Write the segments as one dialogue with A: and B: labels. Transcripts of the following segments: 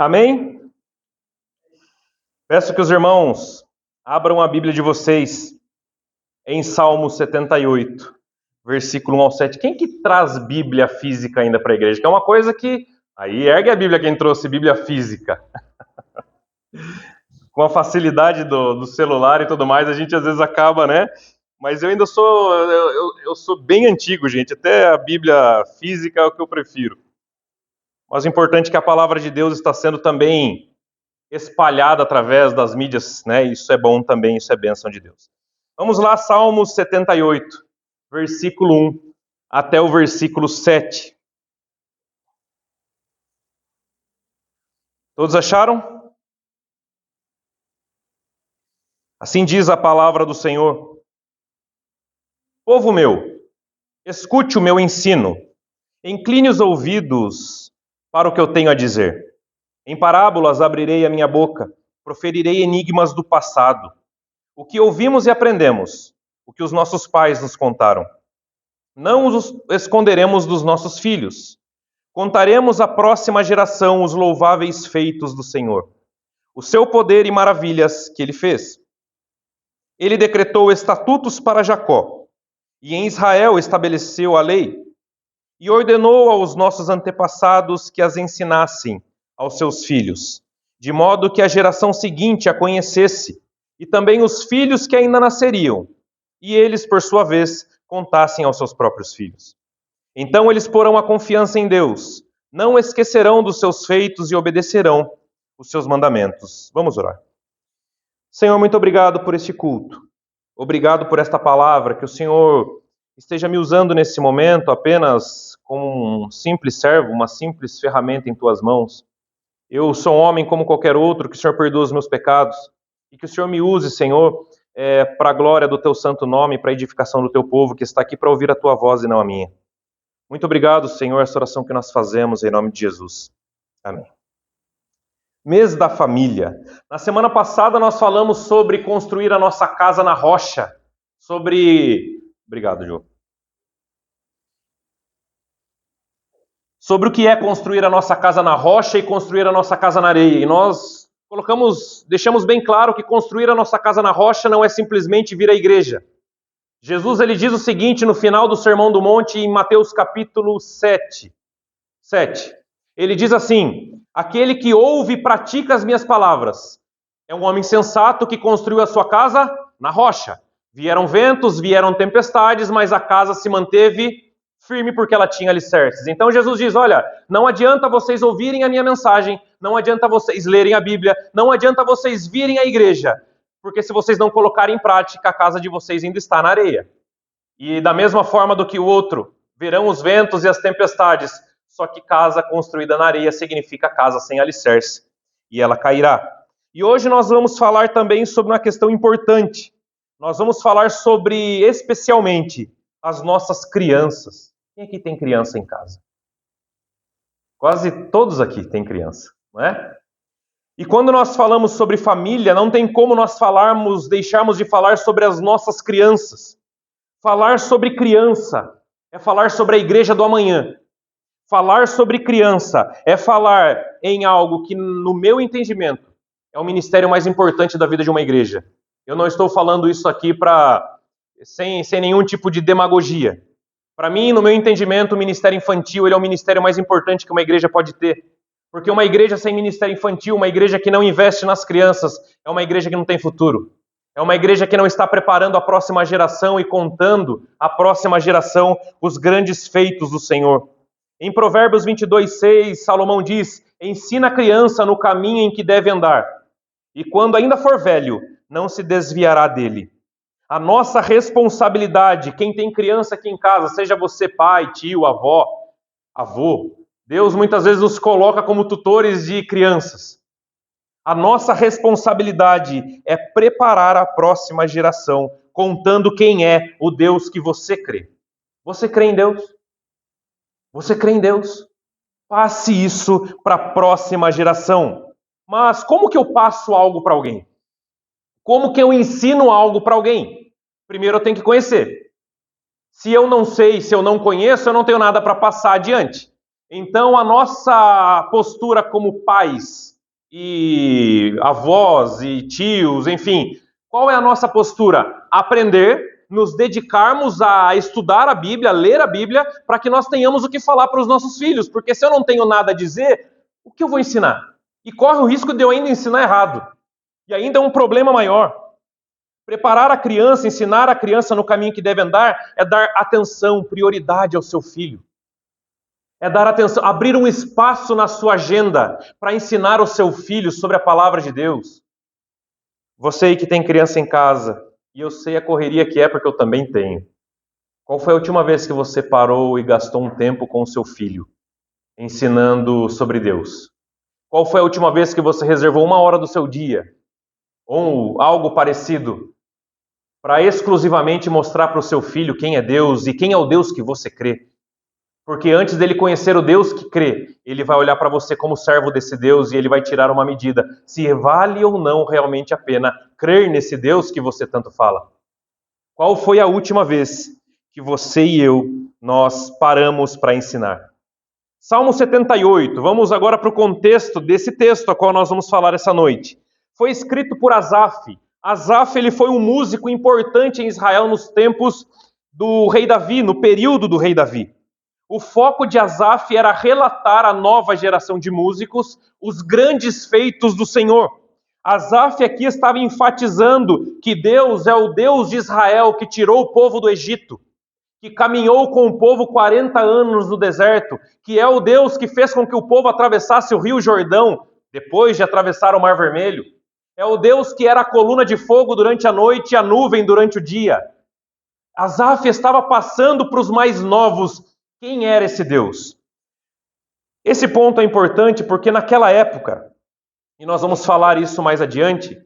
A: Amém? Peço que os irmãos abram a Bíblia de vocês em Salmo 78, versículo 1 ao 7. Quem que traz Bíblia física ainda para a igreja? Que é uma coisa que... Aí ergue a Bíblia quem trouxe Bíblia física. Com a facilidade do celular e tudo mais, a gente às vezes acaba, né? Mas eu ainda sou... Eu sou bem antigo, gente. Até a Bíblia física é o que eu prefiro. Mas o importante é que a palavra de Deus está sendo também espalhada através das mídias, né? Isso é bom também, isso é bênção de Deus. Vamos lá, Salmos 78, versículo 1 até o versículo 7. Todos acharam? Assim diz a palavra do Senhor. Povo meu, escute o meu ensino, incline os ouvidos para o que eu tenho a dizer. Em parábolas abrirei a minha boca, proferirei enigmas do passado. O que ouvimos e aprendemos, o que os nossos pais nos contaram. Não os esconderemos dos nossos filhos. Contaremos à próxima geração os louváveis feitos do Senhor, o seu poder e maravilhas que ele fez. Ele decretou estatutos para Jacó, e em Israel estabeleceu a lei, e ordenou aos nossos antepassados que as ensinassem aos seus filhos, de modo que a geração seguinte a conhecesse, e também os filhos que ainda nasceriam, e eles, por sua vez, contassem aos seus próprios filhos. Então eles porão a confiança em Deus, não esquecerão dos seus feitos e obedecerão os seus mandamentos. Vamos orar. Senhor, muito obrigado por este culto. Obrigado por esta palavra, que o Senhor esteja me usando nesse momento apenas como um simples servo, uma simples ferramenta em tuas mãos. Eu sou um homem como qualquer outro, que o Senhor perdoe os meus pecados e que o Senhor me use, Senhor, para a glória do teu santo nome, para a edificação do teu povo que está aqui para ouvir a tua voz e não a minha. Muito obrigado, Senhor, essa oração que nós fazemos em nome de Jesus. Amém. Mês da família. Na semana passada nós falamos sobre construir a nossa casa na rocha, Obrigado, Ju. Sobre o que é construir a nossa casa na rocha e construir a nossa casa na areia. E nós deixamos bem claro que construir a nossa casa na rocha não é simplesmente vir à igreja. Jesus ele diz o seguinte no final do Sermão do Monte, em Mateus capítulo 7. Ele diz assim: aquele que ouve e pratica as minhas palavras é um homem sensato que construiu a sua casa na rocha. Vieram ventos, vieram tempestades, mas a casa se manteve firme porque ela tinha alicerces. Então Jesus diz, olha, não adianta vocês ouvirem a minha mensagem, não adianta vocês lerem a Bíblia, não adianta vocês virem à igreja, porque se vocês não colocarem em prática, a casa de vocês ainda está na areia. E da mesma forma do que o outro, verão os ventos e as tempestades, só que casa construída na areia significa casa sem alicerce, e ela cairá. E hoje nós vamos falar também sobre uma questão importante. Nós vamos falar sobre, especialmente, as nossas crianças. Quem aqui tem criança em casa? Quase todos aqui têm criança, não é? E quando nós falamos sobre família, não tem como nós deixarmos de falar sobre as nossas crianças. Falar sobre criança é falar sobre a igreja do amanhã. Falar sobre criança é falar em algo que, no meu entendimento, é o ministério mais importante da vida de uma igreja. Eu não estou falando isso aqui sem nenhum tipo de demagogia. Para mim, no meu entendimento, o ministério infantil ele é o ministério mais importante que uma igreja pode ter. Porque uma igreja sem ministério infantil, uma igreja que não investe nas crianças, é uma igreja que não tem futuro. É uma igreja que não está preparando a próxima geração e contando à próxima geração os grandes feitos do Senhor. Em Provérbios 22:6, Salomão diz, ensina a criança no caminho em que deve andar, e quando ainda for velho, não se desviará dele. A nossa responsabilidade, quem tem criança aqui em casa, seja você pai, tio, avô, Deus muitas vezes nos coloca como tutores de crianças. A nossa responsabilidade é preparar a próxima geração, contando quem é o Deus que você crê. Você crê em Deus? Você crê em Deus? Passe isso para a próxima geração. Mas como que eu passo algo para alguém? Como que eu ensino algo para alguém? Primeiro eu tenho que conhecer. Se eu não sei, se eu não conheço, eu não tenho nada para passar adiante. Então a nossa postura como pais, e avós e tios, enfim, qual é a nossa postura? Aprender, nos dedicarmos a estudar a Bíblia, a ler a Bíblia, para que nós tenhamos o que falar para os nossos filhos, porque se eu não tenho nada a dizer, o que eu vou ensinar? E corre o risco de eu ainda ensinar errado. E ainda é um problema maior. Preparar a criança, ensinar a criança no caminho que deve andar, é dar atenção, prioridade ao seu filho. É dar atenção, abrir um espaço na sua agenda para ensinar o seu filho sobre a palavra de Deus. Você aí que tem criança em casa, e eu sei a correria que é porque eu também tenho. Qual foi a última vez que você parou e gastou um tempo com o seu filho, ensinando sobre Deus? Qual foi a última vez que você reservou 1 hora do seu dia, ou algo parecido, para exclusivamente mostrar para o seu filho quem é Deus e quem é o Deus que você crê? Porque antes dele conhecer o Deus que crê, ele vai olhar para você como servo desse Deus e ele vai tirar uma medida, se vale ou não realmente a pena crer nesse Deus que você tanto fala. Qual foi a última vez que você e eu, nós paramos para ensinar? Salmo 78, vamos agora para o contexto desse texto a qual nós vamos falar essa noite. Foi escrito por Asaf. Asaf, ele foi um músico importante em Israel nos tempos do rei Davi, no período do rei Davi. O foco de Asaf era relatar à nova geração de músicos os grandes feitos do Senhor. Asaf aqui estava enfatizando que Deus é o Deus de Israel que tirou o povo do Egito, que caminhou com o povo 40 anos no deserto, que é o Deus que fez com que o povo atravessasse o rio Jordão, depois de atravessar o Mar Vermelho. É o Deus que era a coluna de fogo durante a noite e a nuvem durante o dia. Asaf estava passando para os mais novos quem era esse Deus. Esse ponto é importante porque naquela época, e nós vamos falar isso mais adiante,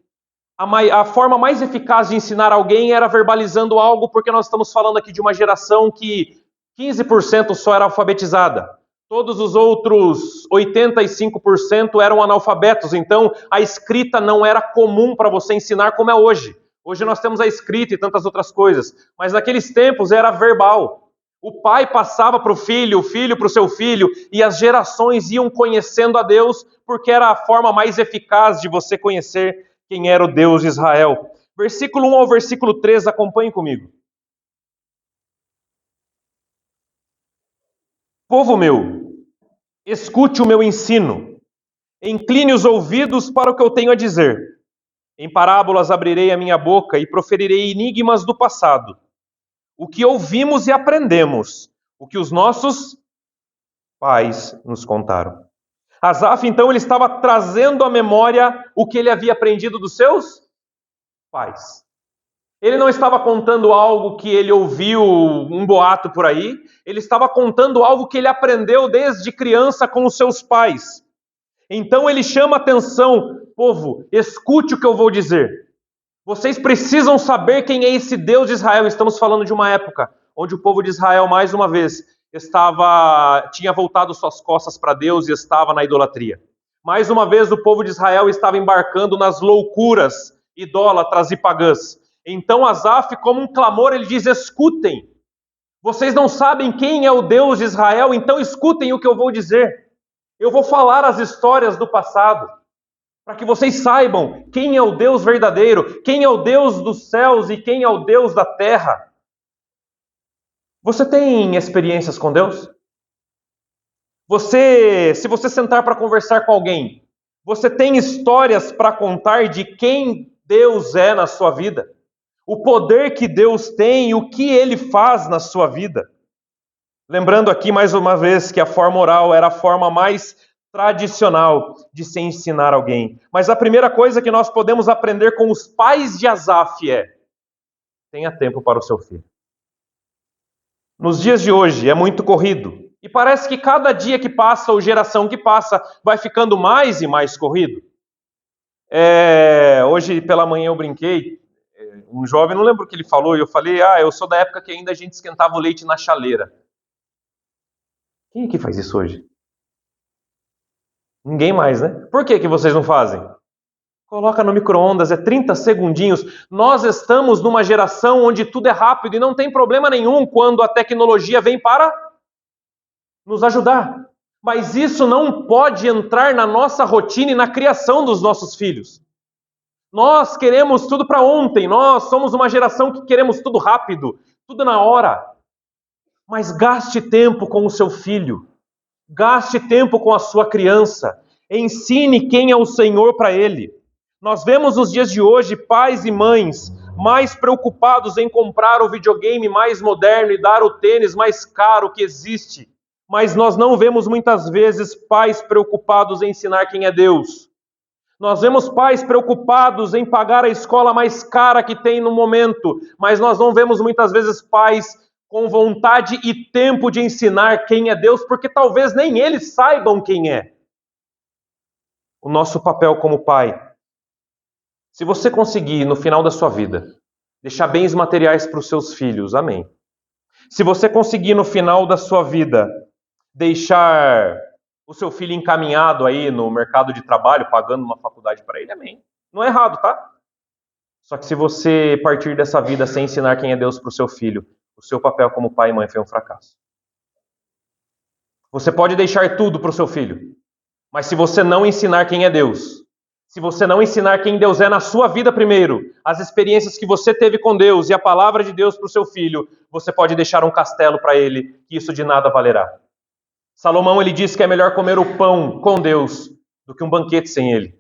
A: a forma mais eficaz de ensinar alguém era verbalizando algo, porque nós estamos falando aqui de uma geração que 15% só era alfabetizada. Todos os outros 85% eram analfabetos, então a escrita não era comum para você ensinar como é hoje. Hoje nós temos a escrita e tantas outras coisas, mas naqueles tempos era verbal. O pai passava para o filho para o seu filho, e as gerações iam conhecendo a Deus, porque era a forma mais eficaz de você conhecer quem era o Deus de Israel. Versículo 1 ao versículo 3, acompanhe comigo. Povo meu, escute o meu ensino, incline os ouvidos para o que eu tenho a dizer. Em parábolas abrirei a minha boca e proferirei enigmas do passado. O que ouvimos e aprendemos, o que os nossos pais nos contaram. Asaf, então, ele estava trazendo à memória o que ele havia aprendido dos seus pais. Ele não estava contando algo que ele ouviu, um boato por aí. Ele estava contando algo que ele aprendeu desde criança com os seus pais. Então ele chama atenção, povo, escute o que eu vou dizer. Vocês precisam saber quem é esse Deus de Israel. Estamos falando de uma época onde o povo de Israel, mais uma vez, tinha voltado suas costas para Deus e estava na idolatria. Mais uma vez, o povo de Israel estava embarcando nas loucuras idólatras e pagãs. Então Asaf, como um clamor, ele diz: escutem. Vocês não sabem quem é o Deus de Israel, então escutem o que eu vou dizer. Eu vou falar as histórias do passado, para que vocês saibam quem é o Deus verdadeiro, quem é o Deus dos céus e quem é o Deus da terra. Você tem experiências com Deus? Se você sentar para conversar com alguém, você tem histórias para contar de quem Deus é na sua vida? O poder que Deus tem e o que Ele faz na sua vida? Lembrando aqui mais uma vez que a forma oral era a forma mais tradicional de se ensinar alguém. Mas a primeira coisa que nós podemos aprender com os pais de Asaf é: tenha tempo para o seu filho. Nos dias de hoje é muito corrido. E parece que cada dia que passa, ou geração que passa, vai ficando mais e mais corrido. Hoje pela manhã eu brinquei, um jovem, não lembro o que ele falou, e eu falei: eu sou da época que ainda a gente esquentava o leite na chaleira. Quem é que faz isso hoje? Ninguém mais, né? Por que vocês não fazem? Coloca no micro-ondas, é 30 segundinhos. Nós estamos numa geração onde tudo é rápido e não tem problema nenhum quando a tecnologia vem para nos ajudar. Mas isso não pode entrar na nossa rotina e na criação dos nossos filhos. Nós queremos tudo para ontem, nós somos uma geração que queremos tudo rápido, tudo na hora. Mas gaste tempo com o seu filho, gaste tempo com a sua criança, ensine quem é o Senhor para ele. Nós vemos nos dias de hoje pais e mães mais preocupados em comprar o videogame mais moderno e dar o tênis mais caro que existe, mas nós não vemos muitas vezes pais preocupados em ensinar quem é Deus. Nós vemos pais preocupados em pagar a escola mais cara que tem no momento, mas nós não vemos muitas vezes pais com vontade e tempo de ensinar quem é Deus, porque talvez nem eles saibam quem é. O nosso papel como pai. Se você conseguir, no final da sua vida, deixar bens materiais para os seus filhos, amém. Se você conseguir, no final da sua vida, deixar o seu filho encaminhado aí no mercado de trabalho, pagando uma faculdade para ele, amém. Não é errado, tá? Só que se você partir dessa vida sem ensinar quem é Deus para o seu filho, o seu papel como pai e mãe foi um fracasso. Você pode deixar tudo para o seu filho, mas se você não ensinar quem é Deus, se você não ensinar quem Deus é na sua vida primeiro, as experiências que você teve com Deus e a palavra de Deus para o seu filho, você pode deixar um castelo para ele, que isso de nada valerá. Salomão, ele diz que é melhor comer o pão com Deus do que um banquete sem ele.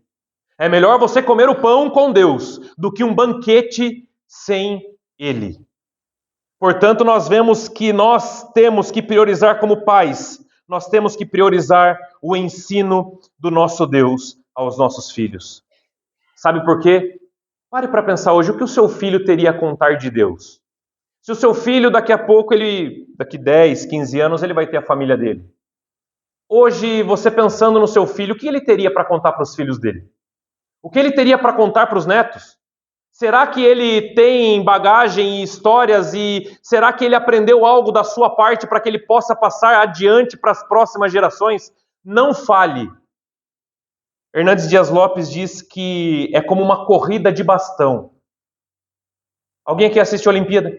A: É melhor você comer o pão com Deus do que um banquete sem ele. Portanto, nós vemos que nós temos que priorizar como pais, nós temos que priorizar o ensino do nosso Deus aos nossos filhos. Sabe por quê? Pare para pensar hoje o que o seu filho teria a contar de Deus. Se o seu filho daqui a pouco, daqui 10, 15 anos, ele vai ter a família dele. Hoje, você pensando no seu filho, o que ele teria para contar para os filhos dele? O que ele teria para contar para os netos? Será que ele tem bagagem e histórias e será que ele aprendeu algo da sua parte para que ele possa passar adiante para as próximas gerações? Não fale. Hernandes Dias Lopes diz que é como uma corrida de bastão. Alguém aqui assiste a Olimpíada?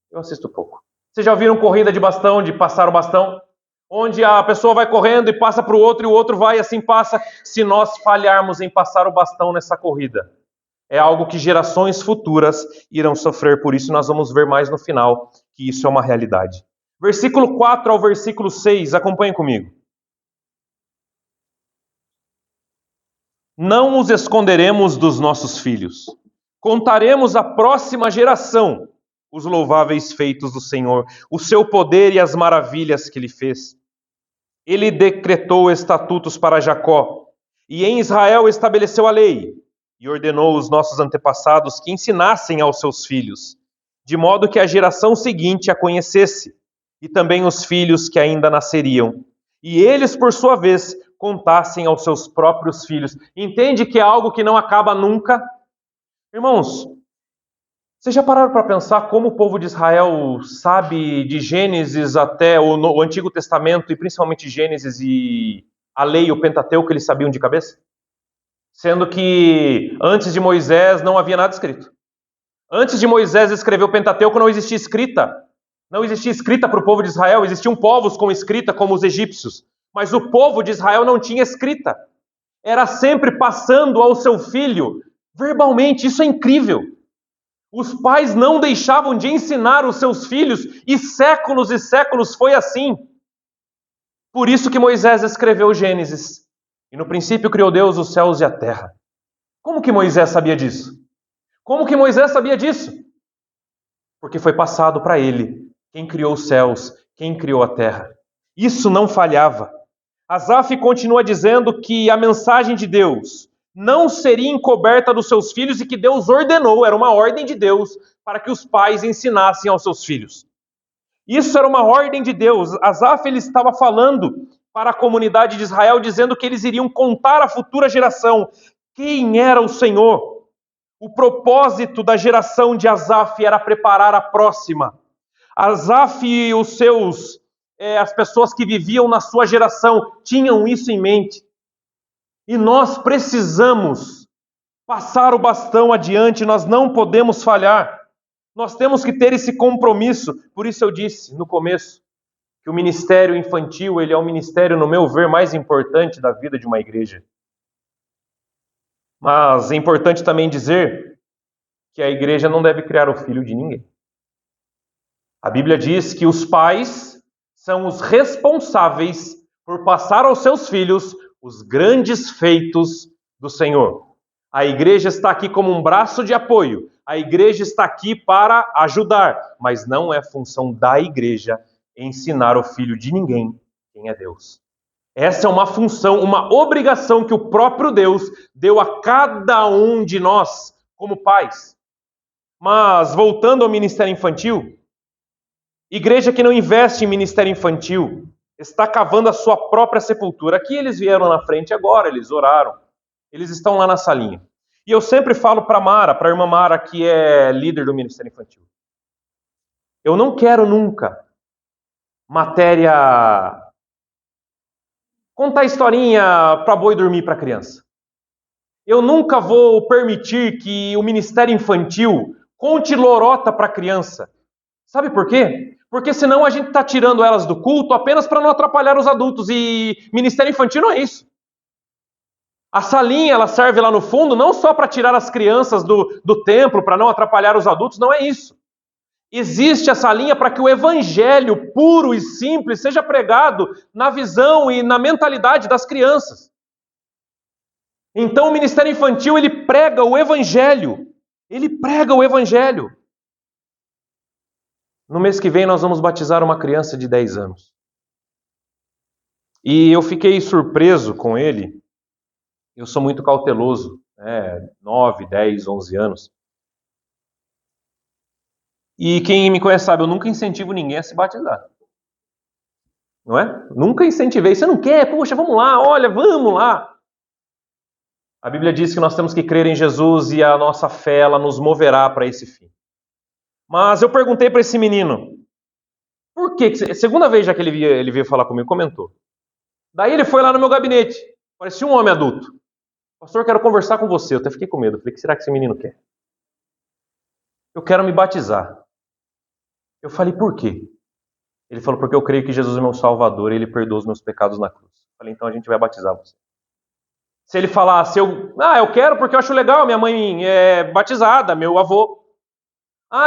A: Eu assisto pouco. Vocês já ouviram corrida de bastão, de passar o bastão? Onde a pessoa vai correndo e passa para o outro e o outro vai e assim passa. Se nós falharmos em passar o bastão nessa corrida, é algo que gerações futuras irão sofrer, por isso nós vamos ver mais no final que isso é uma realidade. Versículo 4 ao versículo 6, acompanhem comigo. Não os esconderemos dos nossos filhos, contaremos à próxima geração os louváveis feitos do Senhor, o seu poder e as maravilhas que ele fez. Ele decretou estatutos para Jacó, e em Israel estabeleceu a lei, e ordenou os nossos antepassados que ensinassem aos seus filhos, de modo que a geração seguinte a conhecesse, e também os filhos que ainda nasceriam, e eles, por sua vez, contassem aos seus próprios filhos. Entende que é algo que não acaba nunca? Irmãos, vocês já pararam para pensar como o povo de Israel sabe de Gênesis até o Antigo Testamento, e principalmente Gênesis e a lei, o Pentateuco, eles sabiam de cabeça? Sendo que antes de Moisés não havia nada escrito. Antes de Moisés escrever o Pentateuco não existia escrita. Não existia escrita para o povo de Israel, existiam povos com escrita como os egípcios. Mas o povo de Israel não tinha escrita. Era sempre passando ao seu filho verbalmente, isso é incrível. Os pais não deixavam de ensinar os seus filhos e séculos foi assim. Por isso que Moisés escreveu Gênesis. E no princípio criou Deus os céus e a terra. Como que Moisés sabia disso? Como que Moisés sabia disso? Porque foi passado para ele quem criou os céus, quem criou a terra. Isso não falhava. Asaf continua dizendo que a mensagem de Deus não seria encoberta dos seus filhos e que Deus ordenou, era uma ordem de Deus, para que os pais ensinassem aos seus filhos. Isso era uma ordem de Deus. Asaf, ele estava falando para a comunidade de Israel, dizendo que eles iriam contar à futura geração quem era o Senhor. O propósito da geração de Asaf era preparar a próxima. Asaf e as pessoas que viviam na sua geração tinham isso em mente. E nós precisamos passar o bastão adiante, nós não podemos falhar. Nós temos que ter esse compromisso. Por isso eu disse no começo, que o ministério infantil ele é o ministério, no meu ver, mais importante da vida de uma igreja. Mas é importante também dizer que a igreja não deve criar o filho de ninguém. A Bíblia diz que os pais são os responsáveis por passar aos seus filhos os grandes feitos do Senhor. A igreja está aqui como um braço de apoio. A igreja está aqui para ajudar, mas não é função da igreja ensinar o filho de ninguém quem é Deus. Essa é uma função, uma obrigação que o próprio Deus deu a cada um de nós como pais. Mas voltando ao ministério infantil, igreja que não investe em ministério infantil está cavando a sua própria sepultura. Aqui eles vieram na frente agora, eles oraram. Eles estão lá na salinha. E eu sempre falo para Mara, para a irmã Mara, que é líder do ministério infantil. Eu não quero nunca matéria... contar historinha para boi dormir para criança. Eu nunca vou permitir que o ministério infantil conte lorota para criança. Sabe por quê? Porque senão a gente está tirando elas do culto apenas para não atrapalhar os adultos. E ministério infantil não é isso. A salinha ela serve lá no fundo não só para tirar as crianças do templo, para não atrapalhar os adultos, não é isso. Existe essa linha para que o evangelho puro e simples seja pregado na visão e na mentalidade das crianças. Então o ministério infantil ele prega o evangelho. Ele prega o evangelho. No mês que vem nós vamos batizar uma criança de 10 anos. E eu fiquei surpreso com ele. Eu sou muito cauteloso, 9, 10, 11 anos. E quem me conhece sabe, eu nunca incentivo ninguém a se batizar. Não é? Nunca incentivei. Você não quer? Puxa, vamos lá, olha, vamos lá. A Bíblia diz que nós temos que crer em Jesus e a nossa fé, ela nos moverá para esse fim. Mas eu perguntei para esse menino, por que? Segunda vez já que ele veio falar comigo, comentou. Daí ele foi lá no meu gabinete, parecia um homem adulto. Pastor, eu quero conversar com você. Eu até fiquei com medo. Falei, o que será que esse menino quer? Eu quero me batizar. Eu falei, por quê? Ele falou, porque eu creio que Jesus é meu Salvador e Ele perdoa os meus pecados na cruz. Eu falei, então a gente vai batizar você. Se ele falasse, eu quero porque eu acho legal, minha mãe é batizada, meu avô.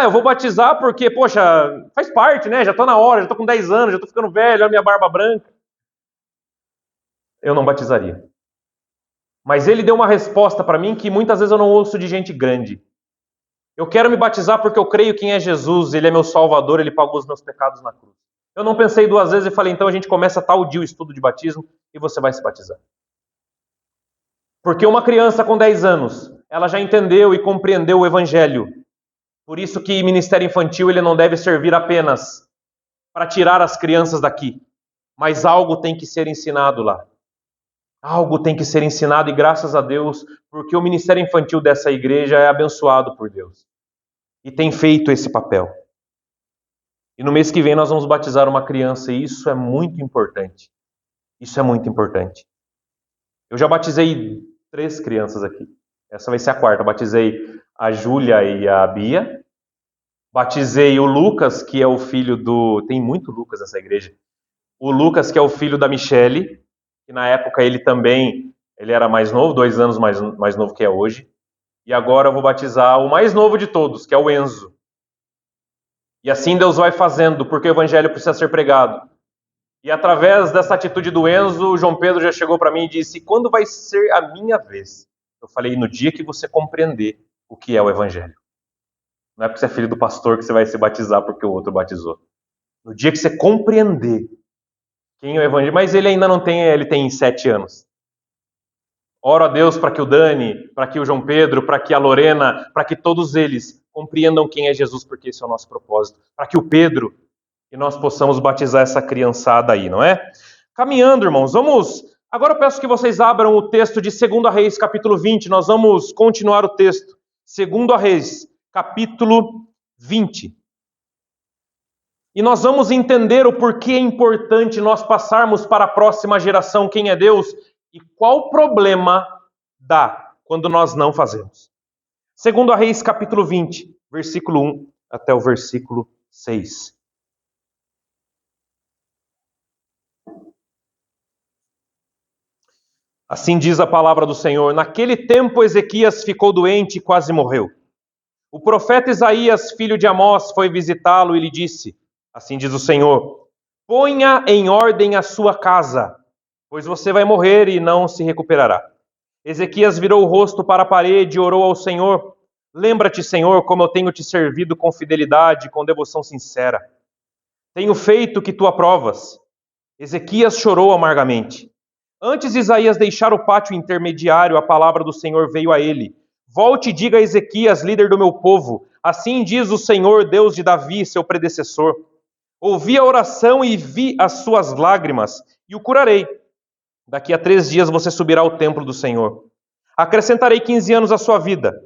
A: Eu vou batizar porque, poxa, faz parte, né? Já estou na hora, já estou com 10 anos, já estou ficando velho, olha a minha barba branca. Eu não batizaria. Mas ele deu uma resposta para mim que muitas vezes eu não ouço de gente grande. Eu quero me batizar porque eu creio que quem é Jesus, Ele é meu Salvador, Ele pagou os meus pecados na cruz. Eu não pensei duas vezes e falei, então a gente começa tal dia o estudo de batismo e você vai se batizar. Porque uma criança com 10 anos, ela já entendeu e compreendeu o Evangelho. Por isso que ministério infantil ele não deve servir apenas para tirar as crianças daqui, mas algo tem que ser ensinado lá. Algo tem que ser ensinado e graças a Deus, porque o ministério infantil dessa igreja é abençoado por Deus. E tem feito esse papel. E no mês que vem nós vamos batizar uma criança e isso é muito importante. Isso é muito importante. Eu já batizei 3 crianças aqui. Essa vai ser a quarta. Eu batizei a Júlia e a Bia. Batizei o Lucas, que é o filho do... Tem muito Lucas nessa igreja. O Lucas, que é o filho da Michele. Que na época ele era mais novo, 2 anos mais novo que é hoje. E agora eu vou batizar o mais novo de todos, que é o Enzo. E assim Deus vai fazendo, porque o evangelho precisa ser pregado. E através dessa atitude do Enzo, o João Pedro já chegou para mim e disse, quando vai ser a minha vez? Eu falei, no dia que você compreender o que é o evangelho. Não é porque você é filho do pastor que você vai se batizar porque o outro batizou. No dia que você compreender quem é o evangelho, mas ele ainda não tem, ele tem 7 anos. Oro a Deus para que o Dani, para que o João Pedro, para que a Lorena, para que todos eles compreendam quem é Jesus, porque esse é o nosso propósito. Para que o Pedro e nós possamos batizar essa criançada aí, não é? Caminhando, irmãos, vamos... Agora eu peço que vocês abram o texto de 2 Reis, capítulo 20. Nós vamos continuar o texto. 2 Reis, capítulo 20. E nós vamos entender o porquê é importante nós passarmos para a próxima geração quem é Deus e qual problema dá quando nós não fazemos. 2 Reis, capítulo 20, versículo 1 até o versículo 6. Assim diz a palavra do Senhor: naquele tempo Ezequias ficou doente e quase morreu. O profeta Isaías, filho de Amós, foi visitá-lo e lhe disse: assim diz o Senhor: ponha em ordem a sua casa, pois você vai morrer e não se recuperará. Ezequias virou o rosto para a parede e orou ao Senhor: lembra-te, Senhor, como eu tenho te servido com fidelidade e com devoção sincera. Tenho feito o que tu aprovas. Ezequias chorou amargamente. Antes de Isaías deixar o pátio intermediário, a palavra do Senhor veio a ele: volte e diga a Ezequias, líder do meu povo: assim diz o Senhor, Deus de Davi, seu predecessor: ouvi a oração e vi as suas lágrimas, e o curarei. Daqui a 3 dias você subirá ao templo do Senhor. Acrescentarei 15 anos à sua vida,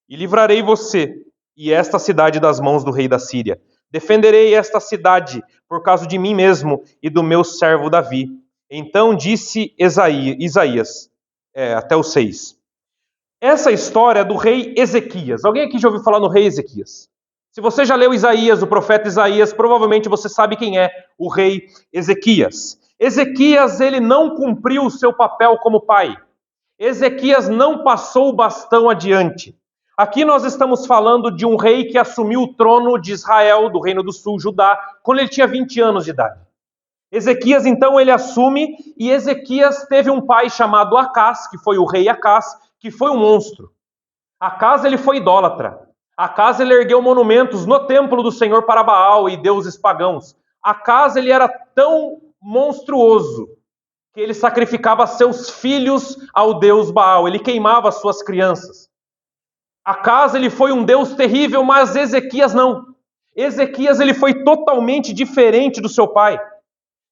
A: e livrarei você e esta cidade das mãos do rei da Síria. Defenderei esta cidade por causa de mim mesmo e do meu servo Davi. Então disse Isaías, até o 6. Essa história é do rei Ezequias. Alguém aqui já ouviu falar no rei Ezequias? Se você já leu Isaías, o profeta Isaías, provavelmente você sabe quem é o rei Ezequias. Ezequias, ele não cumpriu o seu papel como pai. Ezequias não passou o bastão adiante. Aqui nós estamos falando de um rei que assumiu o trono de Israel, do Reino do Sul, Judá, quando ele tinha 20 anos de idade. Ezequias, então, ele assume, e Ezequias teve um pai chamado Acás, que foi o rei Acás, que foi um monstro. Acás, ele foi idólatra. Acás, ele ergueu monumentos no templo do Senhor para Baal e deuses pagãos. Acás, ele era tão monstruoso que ele sacrificava seus filhos ao deus Baal, ele queimava suas crianças. Acás, ele foi um deus terrível, mas Ezequias não. Ezequias, ele foi totalmente diferente do seu pai.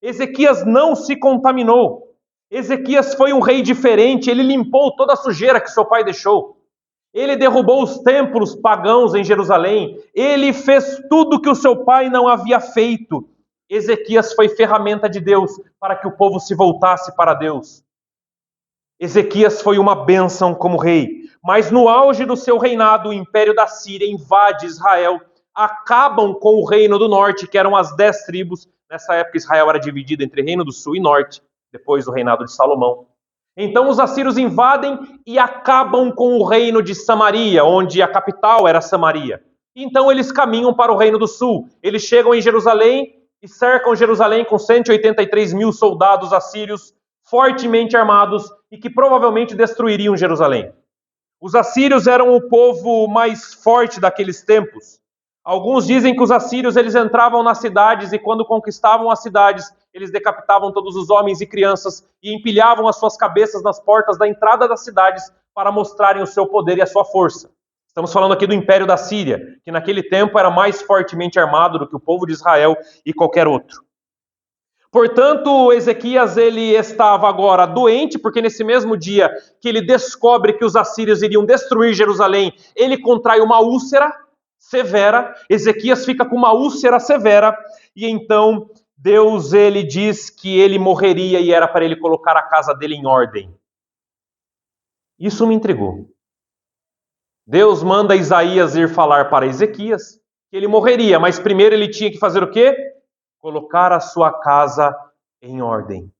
A: Ezequias não se contaminou. Ezequias foi um rei diferente, ele limpou toda a sujeira que seu pai deixou. Ele derrubou os templos pagãos em Jerusalém. Ele fez tudo que o seu pai não havia feito. Ezequias foi ferramenta de Deus para que o povo se voltasse para Deus. Ezequias foi uma bênção como rei, mas no auge do seu reinado, o império da Síria invade Israel, acabam com o reino do norte, que eram as 10 tribos. Nessa época, Israel era dividido entre reino do sul e norte, depois do reinado de Salomão. Então os assírios invadem e acabam com o reino de Samaria, onde a capital era Samaria. Então eles caminham para o reino do sul. Eles chegam em Jerusalém e cercam Jerusalém com 183 mil soldados assírios, fortemente armados, e que provavelmente destruiriam Jerusalém. Os assírios eram o povo mais forte daqueles tempos. Alguns dizem que os assírios eles entravam nas cidades e quando conquistavam as cidades, eles decapitavam todos os homens e crianças e empilhavam as suas cabeças nas portas da entrada das cidades para mostrarem o seu poder e a sua força. Estamos falando aqui do Império da Síria, que naquele tempo era mais fortemente armado do que o povo de Israel e qualquer outro. Portanto, Ezequias ele estava agora doente, porque nesse mesmo dia que ele descobre que os assírios iriam destruir Jerusalém, ele contrai uma úlcera severa. Ezequias fica com uma úlcera severa, e então Deus ele diz que ele morreria e era para ele colocar a casa dele em ordem. Isso me intrigou. Deus manda Isaías ir falar para Ezequias que ele morreria, mas primeiro ele tinha que fazer o quê? Colocar a sua casa em ordem.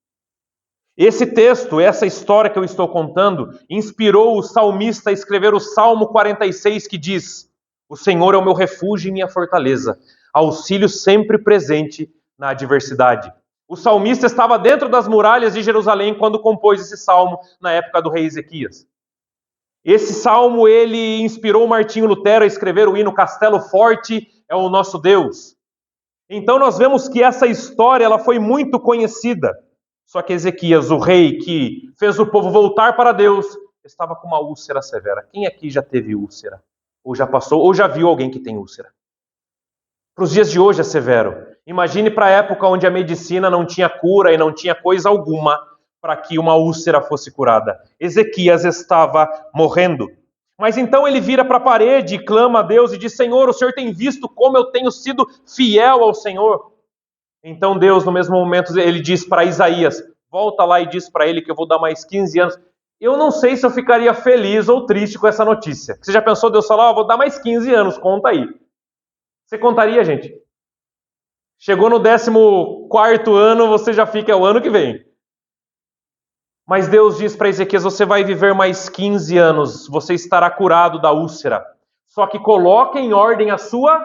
A: Esse texto, essa história que eu estou contando, inspirou o salmista a escrever o Salmo 46, que diz: o Senhor é o meu refúgio e minha fortaleza, auxílio sempre presente na adversidade. O salmista estava dentro das muralhas de Jerusalém quando compôs esse salmo na época do rei Ezequias. Esse salmo, ele inspirou Martinho Lutero a escrever o hino Castelo Forte é o Nosso Deus. Então nós vemos que essa história ela foi muito conhecida. Só que Ezequias, o rei que fez o povo voltar para Deus, estava com uma úlcera severa. Quem aqui já teve úlcera? Ou já passou, ou já viu alguém que tem úlcera? Para os dias de hoje é severo. Imagine para a época onde a medicina não tinha cura e não tinha coisa alguma para que uma úlcera fosse curada. Ezequias estava morrendo. Mas então ele vira para a parede e clama a Deus e diz: Senhor, o Senhor tem visto como eu tenho sido fiel ao Senhor. Então Deus, no mesmo momento, ele diz para Isaías: volta lá e diz para ele que eu vou dar mais 15 anos. Eu não sei se eu ficaria feliz ou triste com essa notícia. Você já pensou, Deus falou: vou dar mais 15 anos, conta aí. Você contaria, gente? Chegou no 14º ano, você já fica, é o ano que vem. Mas Deus diz para Ezequias: você vai viver mais 15 anos, você estará curado da úlcera. Só que coloque em ordem a sua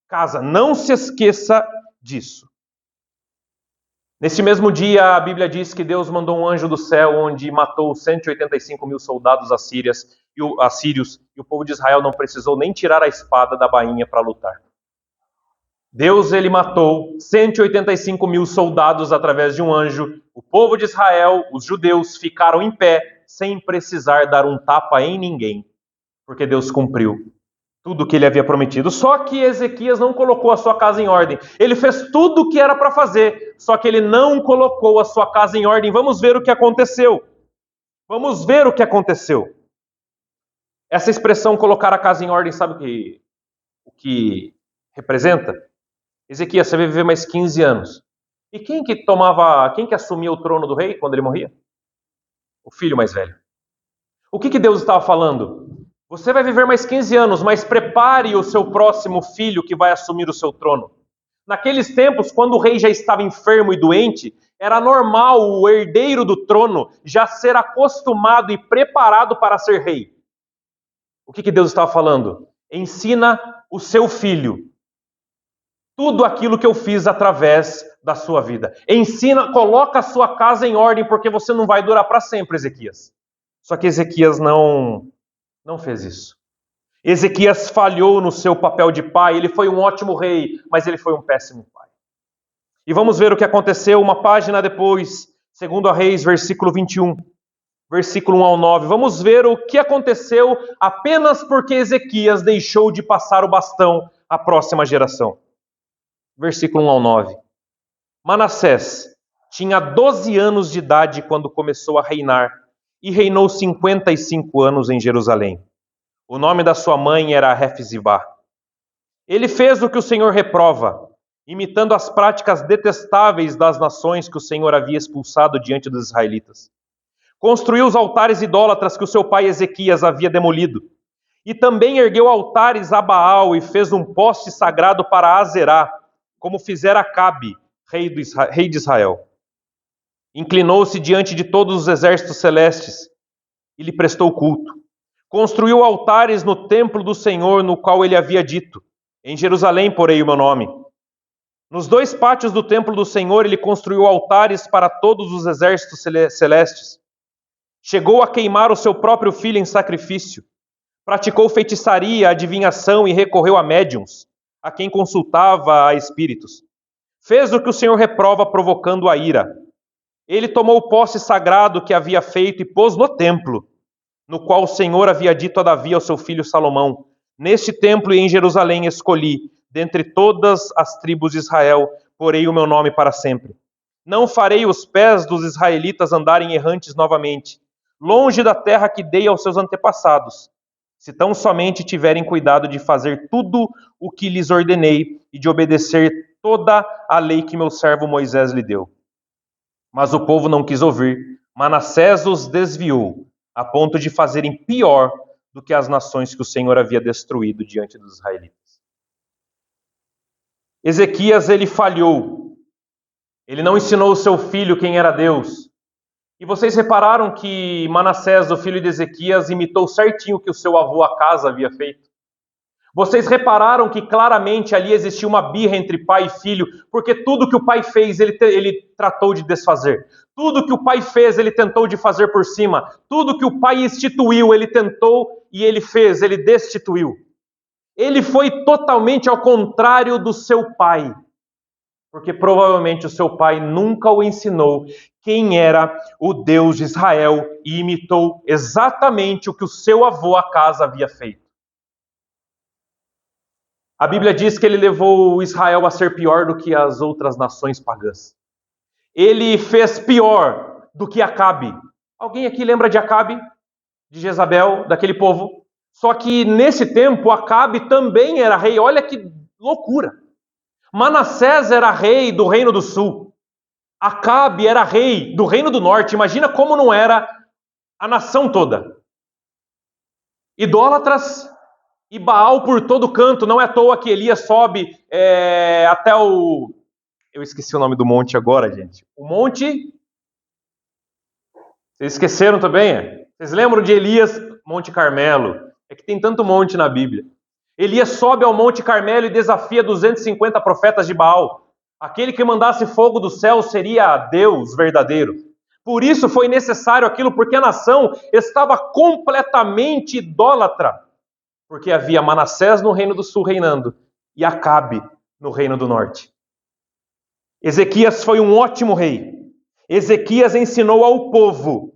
A: casa, não se esqueça disso. Nesse mesmo dia, a Bíblia diz que Deus mandou um anjo do céu, onde matou 185 mil soldados assírios, e o povo de Israel não precisou nem tirar a espada da bainha para lutar. Deus, ele matou 185 mil soldados através de um anjo. O povo de Israel, os judeus, ficaram em pé, sem precisar dar um tapa em ninguém, porque Deus cumpriu tudo o que ele havia prometido. Só que Ezequias não colocou a sua casa em ordem. Ele fez tudo o que era para fazer, só que ele não colocou a sua casa em ordem. Vamos ver o que aconteceu. Vamos ver o que aconteceu. Essa expressão colocar a casa em ordem, sabe o que representa? Ezequias, você vai viver mais 15 anos. E quem que assumia o trono do rei quando ele morria? O filho mais velho. O que Deus estava falando? Você vai viver mais 15 anos, mas prepare o seu próximo filho que vai assumir o seu trono. Naqueles tempos, quando o rei já estava enfermo e doente, era normal o herdeiro do trono já ser acostumado e preparado para ser rei. O que Deus estava falando? Ensina o seu filho tudo aquilo que eu fiz através da sua vida. Ensina, coloca a sua casa em ordem, porque você não vai durar para sempre, Ezequias. Só que Ezequias não fez isso. Ezequias falhou no seu papel de pai. Ele foi um ótimo rei, mas ele foi um péssimo pai. E vamos ver o que aconteceu uma página depois, 2 Reis, versículo 21, versículo 1 ao 9. Vamos ver o que aconteceu apenas porque Ezequias deixou de passar o bastão à próxima geração. Versículo 1 ao 9. Manassés tinha 12 anos de idade quando começou a reinar e reinou 55 anos em Jerusalém. O nome da sua mãe era Hefzibá. Ele fez o que o Senhor reprova, imitando as práticas detestáveis das nações que o Senhor havia expulsado diante dos israelitas. Construiu os altares idólatras que o seu pai Ezequias havia demolido. E também ergueu altares a Baal e fez um poste sagrado para Azerá, como fizera Acabe, rei de Israel. Inclinou-se diante de todos os exércitos celestes e lhe prestou culto. Construiu altares no templo do Senhor, no qual ele havia dito: em Jerusalém porei o meu nome. Nos 2 pátios do templo do Senhor ele construiu altares para todos os exércitos celestes. Chegou a queimar o seu próprio filho em sacrifício. Praticou feitiçaria, adivinhação e recorreu a médiuns, a quem consultava a espíritos. Fez o que o Senhor reprova, provocando a ira. Ele tomou o poste sagrado que havia feito e pôs no templo, no qual o Senhor havia dito a Davi, ao seu filho Salomão: neste templo e em Jerusalém escolhi, dentre todas as tribos de Israel, porei o meu nome para sempre. Não farei os pés dos israelitas andarem errantes novamente, longe da terra que dei aos seus antepassados, se tão somente tiverem cuidado de fazer tudo o que lhes ordenei e de obedecer toda a lei que meu servo Moisés lhe deu. Mas o povo não quis ouvir. Manassés os desviou, a ponto de fazerem pior do que as nações que o Senhor havia destruído diante dos israelitas. Ezequias, ele falhou. Ele não ensinou o seu filho quem era Deus. E vocês repararam que Manassés, o filho de Ezequias, imitou certinho o que o seu avô Acas havia feito? Vocês repararam que claramente ali existia uma birra entre pai e filho, porque tudo que o pai fez, ele tratou de desfazer. Tudo que o pai fez, ele tentou de fazer por cima. Tudo que o pai instituiu, ele tentou e ele fez, ele destituiu. Ele foi totalmente ao contrário do seu pai, porque provavelmente o seu pai nunca o ensinou quem era o Deus de Israel e imitou exatamente o que o seu avô Acas havia feito. A Bíblia diz que ele levou Israel a ser pior do que as outras nações pagãs. Ele fez pior do que Acabe. Alguém aqui lembra de Acabe? De Jezabel, daquele povo? Só que nesse tempo Acabe também era rei. Olha que loucura. Manassés era rei do Reino do Sul. Acabe era rei do Reino do Norte. Imagina como não era a nação toda. Idólatras e Baal por todo canto. Não é à toa que Elias sobe até o... Eu esqueci o nome do monte agora, gente. O monte Vocês esqueceram também? Vocês lembram de Elias, Monte Carmelo? É que tem tanto monte na Bíblia. Elias sobe ao Monte Carmelo e desafia 250 profetas de Baal. Aquele que mandasse fogo do céu seria Deus verdadeiro. Por isso foi necessário aquilo, porque a nação estava completamente idólatra. Porque havia Manassés no reino do sul reinando e Acabe no reino do norte. Ezequias foi um ótimo rei. Ezequias ensinou ao povo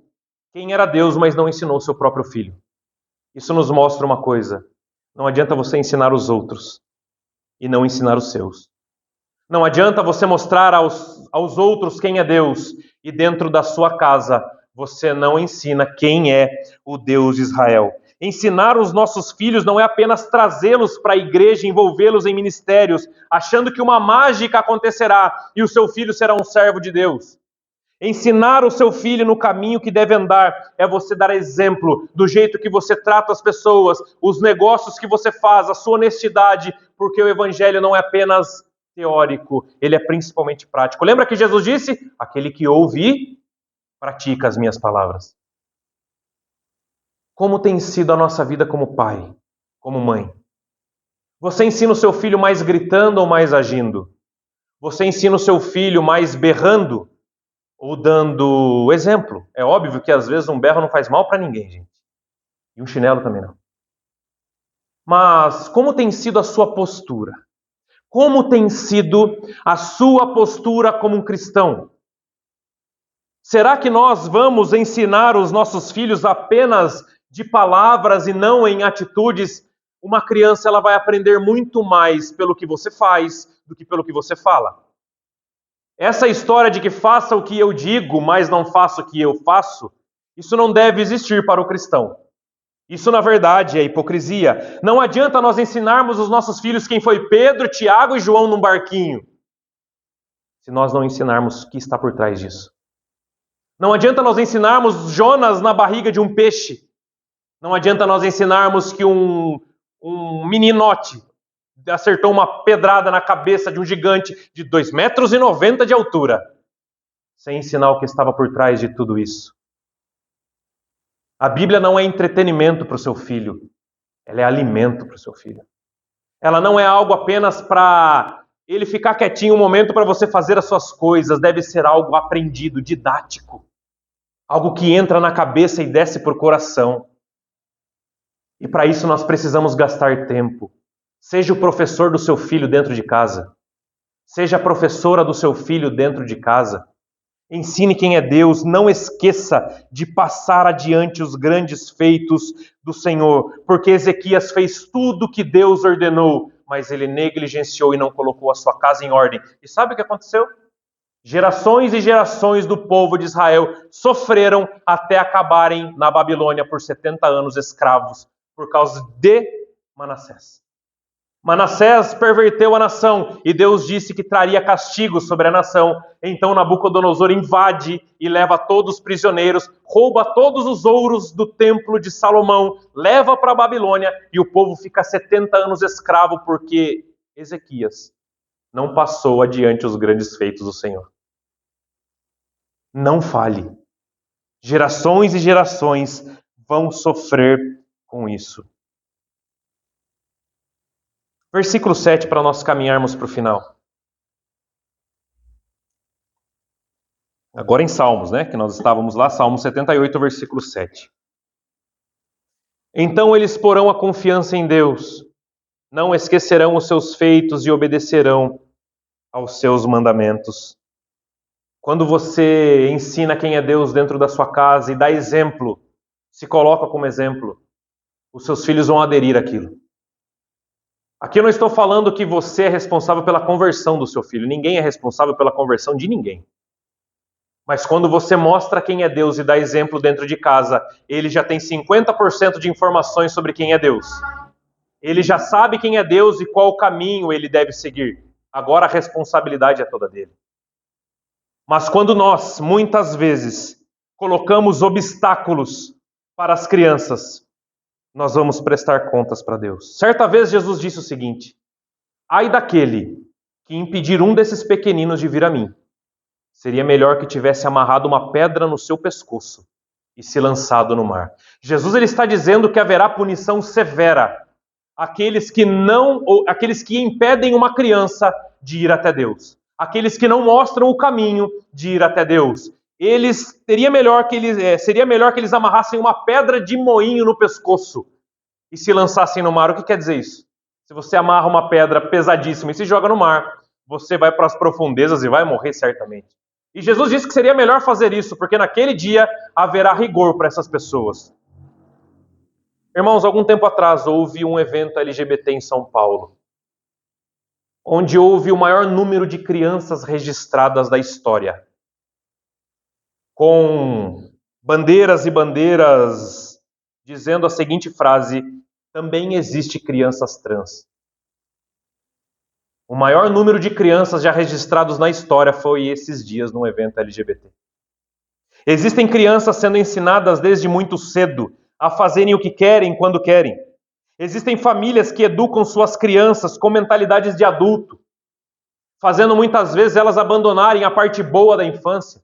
A: quem era Deus, mas não ensinou seu próprio filho. Isso nos mostra uma coisa: não adianta você ensinar os outros e não ensinar os seus. Não adianta você mostrar aos outros quem é Deus e dentro da sua casa você não ensina quem é o Deus de Israel. Ensinar os nossos filhos não é apenas trazê-los para a igreja, envolvê-los em ministérios, achando que uma mágica acontecerá e o seu filho será um servo de Deus. Ensinar o seu filho no caminho que deve andar é você dar exemplo do jeito que você trata as pessoas, os negócios que você faz, a sua honestidade, porque o evangelho não é apenas teórico, ele é principalmente prático. Lembra que Jesus disse? Aquele que ouve e pratica as minhas palavras. Como tem sido a nossa vida como pai, como mãe? Você ensina o seu filho mais gritando ou mais agindo? Você ensina o seu filho mais berrando ou dando exemplo? É óbvio que às vezes um berro não faz mal para ninguém, gente. E um chinelo também não. Mas como tem sido a sua postura? Como tem sido a sua postura como um cristão? Será que nós vamos ensinar os nossos filhos apenas de palavras e não em atitudes? Uma criança ela vai aprender muito mais pelo que você faz do que pelo que você fala. Essa história de que faça o que eu digo, mas não faça o que eu faço, isso não deve existir para o cristão. Isso, na verdade, é hipocrisia. Não adianta nós ensinarmos os nossos filhos quem foi Pedro, Tiago e João num barquinho, se nós não ensinarmos o que está por trás disso. Não adianta nós ensinarmos Jonas na barriga de um peixe. Não adianta nós ensinarmos que um meninote acertou uma pedrada na cabeça de um gigante de 2,90 metros de altura, sem ensinar o que estava por trás de tudo isso. A Bíblia não é entretenimento para o seu filho, ela é alimento para o seu filho. Ela não é algo apenas para ele ficar quietinho um momento para você fazer as suas coisas, deve ser algo aprendido, didático. Algo que entra na cabeça e desce para o coração. E para isso nós precisamos gastar tempo. Seja o professor do seu filho dentro de casa. Seja a professora do seu filho dentro de casa. Ensine quem é Deus, não esqueça de passar adiante os grandes feitos do Senhor, porque Ezequias fez tudo o que Deus ordenou, mas ele negligenciou e não colocou a sua casa em ordem. E sabe o que aconteceu? Gerações e gerações do povo de Israel sofreram até acabarem na Babilônia por 70 anos escravos, por causa de Manassés. Manassés perverteu a nação e Deus disse que traria castigo sobre a nação. Então Nabucodonosor invade e leva todos os prisioneiros, rouba todos os ouros do templo de Salomão, leva para a Babilônia e o povo fica 70 anos escravo porque Ezequias não passou adiante os grandes feitos do Senhor. Não fale. Gerações e gerações vão sofrer com isso. Versículo 7, para nós caminharmos para o final. Agora em Salmos, né? Que nós estávamos lá, Salmo 78, versículo 7. Então eles porão a confiança em Deus, não esquecerão os seus feitos e obedecerão aos seus mandamentos. Quando você ensina quem é Deus dentro da sua casa e dá exemplo, se coloca como exemplo, os seus filhos vão aderir àquilo. Aqui eu não estou falando que você é responsável pela conversão do seu filho. Ninguém é responsável pela conversão de ninguém. Mas quando você mostra quem é Deus e dá exemplo dentro de casa, ele já tem 50% de informações sobre quem é Deus. Ele já sabe quem é Deus e qual caminho ele deve seguir. Agora a responsabilidade é toda dele. Mas quando nós, muitas vezes, colocamos obstáculos para as crianças, nós vamos prestar contas para Deus. Certa vez Jesus disse o seguinte: ai daquele que impedir um desses pequeninos de vir a mim. Seria melhor que tivesse amarrado uma pedra no seu pescoço e se lançado no mar. Jesus ele está dizendo que haverá punição severa àqueles que aqueles que impedem uma criança de ir até Deus, aqueles que não mostram o caminho de ir até Deus. Seria melhor que eles amarrassem uma pedra de moinho no pescoço e se lançassem no mar. O que quer dizer isso? Se você amarra uma pedra pesadíssima e se joga no mar, você vai para as profundezas e vai morrer certamente. E Jesus disse que seria melhor fazer isso, porque naquele dia haverá rigor para essas pessoas. Irmãos, algum tempo atrás houve um evento LGBT em São Paulo, onde houve o maior número de crianças registradas da história, com bandeiras e bandeiras dizendo a seguinte frase: também existe crianças trans. O maior número de crianças já registrados na história foi esses dias num evento LGBT. Existem crianças sendo ensinadas desde muito cedo a fazerem o que querem, quando querem. Existem famílias que educam suas crianças com mentalidades de adulto, fazendo muitas vezes elas abandonarem a parte boa da infância.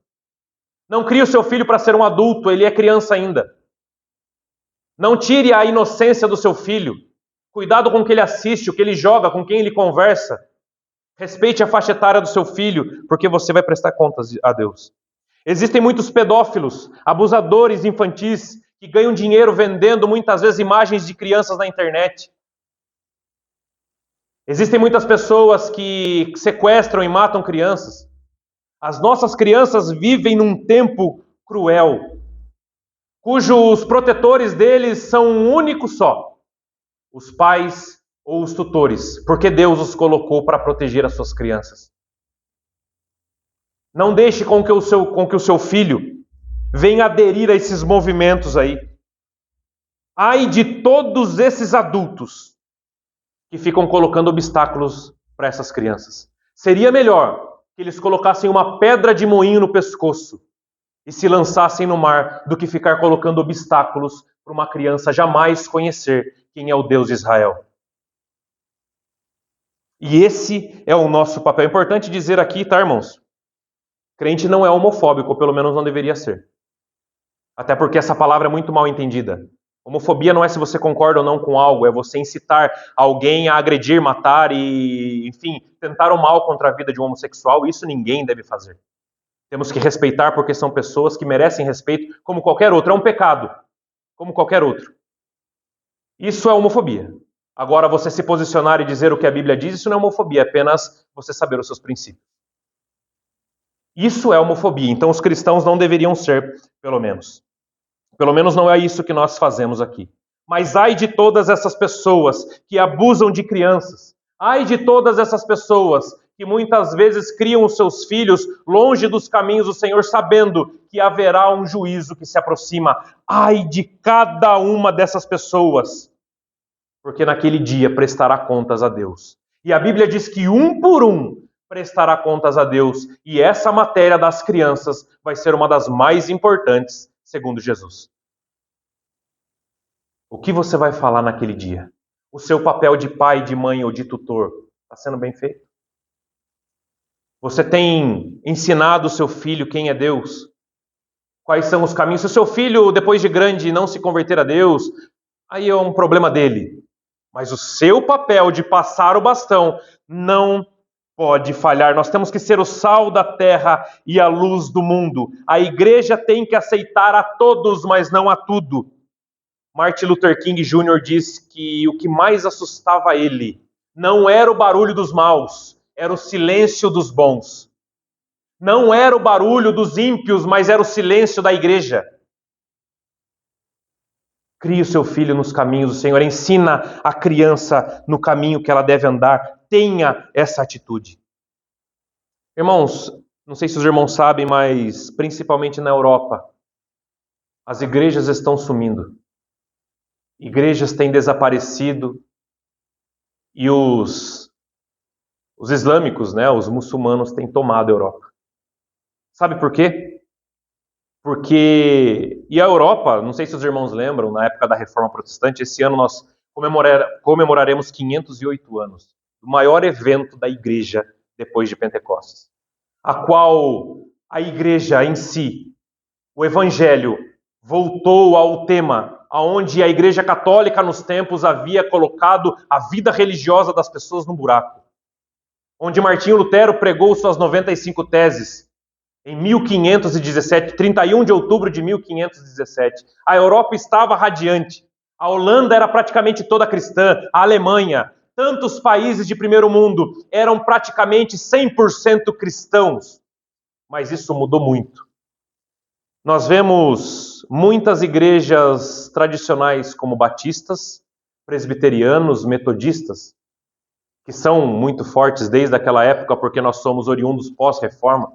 A: Não crie o seu filho para ser um adulto, ele é criança ainda. Não tire a inocência do seu filho. Cuidado com o que ele assiste, o que ele joga, com quem ele conversa. Respeite a faixa etária do seu filho, porque você vai prestar contas a Deus. Existem muitos pedófilos, abusadores infantis, que ganham dinheiro vendendo muitas vezes imagens de crianças na internet. Existem muitas pessoas que sequestram e matam crianças. As nossas crianças vivem num tempo cruel, cujos protetores deles são um único só: os pais ou os tutores, porque Deus os colocou para proteger as suas crianças. Não deixe com que o seu filho venha aderir a esses movimentos aí. Ai de todos esses adultos que ficam colocando obstáculos para essas crianças. Seria melhor que eles colocassem uma pedra de moinho no pescoço e se lançassem no mar do que ficar colocando obstáculos para uma criança jamais conhecer quem é o Deus de Israel. E esse é o nosso papel. É importante dizer aqui, tá, irmãos? Crente não é homofóbico, ou pelo menos não deveria ser. Até porque essa palavra é muito mal entendida. Homofobia não é se você concorda ou não com algo, é você incitar alguém a agredir, matar e, enfim, tentar o mal contra a vida de um homossexual. Isso ninguém deve fazer. Temos que respeitar porque são pessoas que merecem respeito como qualquer outro. É um pecado, como qualquer outro. Isso é homofobia. Agora, você se posicionar e dizer o que a Bíblia diz, isso não é homofobia, é apenas você saber os seus princípios. Isso é homofobia, então os cristãos não deveriam ser, pelo menos. Pelo menos não é isso que nós fazemos aqui. Mas ai de todas essas pessoas que abusam de crianças. Ai de todas essas pessoas que muitas vezes criam os seus filhos longe dos caminhos do Senhor, sabendo que haverá um juízo que se aproxima. Ai de cada uma dessas pessoas, porque naquele dia prestará contas a Deus. E a Bíblia diz que um por um prestará contas a Deus, e essa matéria das crianças vai ser uma das mais importantes, segundo Jesus. O que você vai falar naquele dia? O seu papel de pai, de mãe ou de tutor está sendo bem feito? Você tem ensinado o seu filho quem é Deus? Quais são os caminhos? Se o seu filho, depois de grande, não se converter a Deus, aí é um problema dele. Mas o seu papel de passar o bastão não pode falhar. Nós temos que ser o sal da terra e a luz do mundo. A igreja tem que aceitar a todos, mas não a tudo. Martin Luther King Jr. diz que o que mais assustava ele não era o barulho dos maus, era o silêncio dos bons. Não era o barulho dos ímpios, mas era o silêncio da igreja. Crie o seu filho nos caminhos do Senhor, ensina a criança no caminho que ela deve andar, tenha essa atitude. Irmãos, não sei se os irmãos sabem, mas principalmente na Europa, as igrejas estão sumindo. Igrejas têm desaparecido e os islâmicos, os muçulmanos têm tomado a Europa. Sabe por quê? E a Europa, não sei se os irmãos lembram, na época da Reforma Protestante, esse ano nós comemoraremos 508 anos, o maior evento da igreja depois de Pentecostes, a qual a igreja em si, o evangelho, voltou ao tema aonde a Igreja Católica nos tempos havia colocado a vida religiosa das pessoas no buraco. Onde Martinho Lutero pregou suas 95 teses em 1517, 31 de outubro de 1517. A Europa estava radiante. A Holanda era praticamente toda cristã, a Alemanha, tantos países de primeiro mundo eram praticamente 100% cristãos. Mas isso mudou muito. Nós vemos muitas igrejas tradicionais como batistas, presbiterianos, metodistas, que são muito fortes desde aquela época porque nós somos oriundos pós-reforma.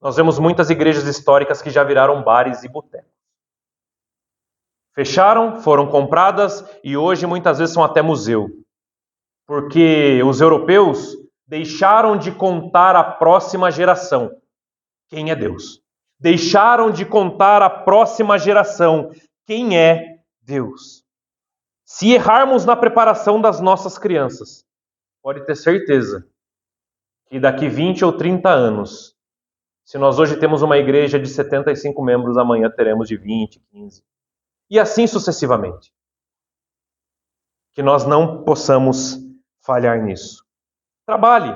A: Nós vemos muitas igrejas históricas que já viraram bares e botecos. Fecharam, foram compradas e hoje muitas vezes são até museu. Porque os europeus deixaram de contar à próxima geração quem é Deus. Deixaram de contar à próxima geração quem é Deus. Se errarmos na preparação das nossas crianças, pode ter certeza que daqui 20 ou 30 anos, se nós hoje temos uma igreja de 75 membros, amanhã teremos de 20, 15. E assim sucessivamente. Que nós não possamos falhar nisso. Trabalhe.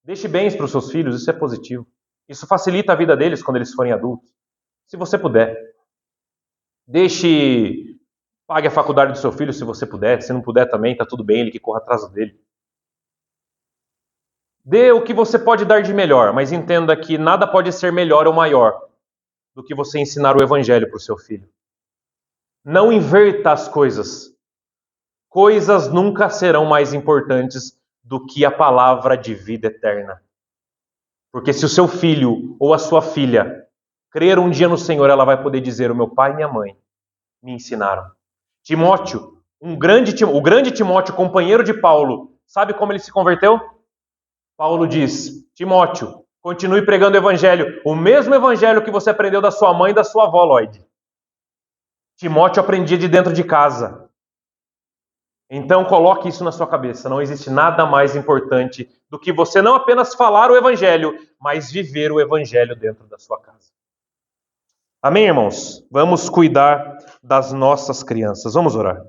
A: Deixe bens para os seus filhos, isso é positivo. Isso facilita a vida deles quando eles forem adultos. Se você puder. Pague a faculdade do seu filho se você puder. Se não puder também, está tudo bem, ele que corra atrás dele. Dê o que você pode dar de melhor, mas entenda que nada pode ser melhor ou maior do que você ensinar o evangelho para o seu filho. Não inverta as coisas. Coisas nunca serão mais importantes do que a palavra de vida eterna. Porque se o seu filho ou a sua filha crer um dia no Senhor, ela vai poder dizer: o meu pai e minha mãe me ensinaram. Timóteo, o grande Timóteo, companheiro de Paulo, sabe como ele se converteu? Paulo diz: Timóteo, continue pregando o evangelho, o mesmo evangelho que você aprendeu da sua mãe e da sua avó, Lloyd. Timóteo aprendia de dentro de casa. Então coloque isso na sua cabeça, não existe nada mais importante do que você não apenas falar o evangelho, mas viver o evangelho dentro da sua casa. Amém, irmãos? Vamos cuidar das nossas crianças. Vamos orar.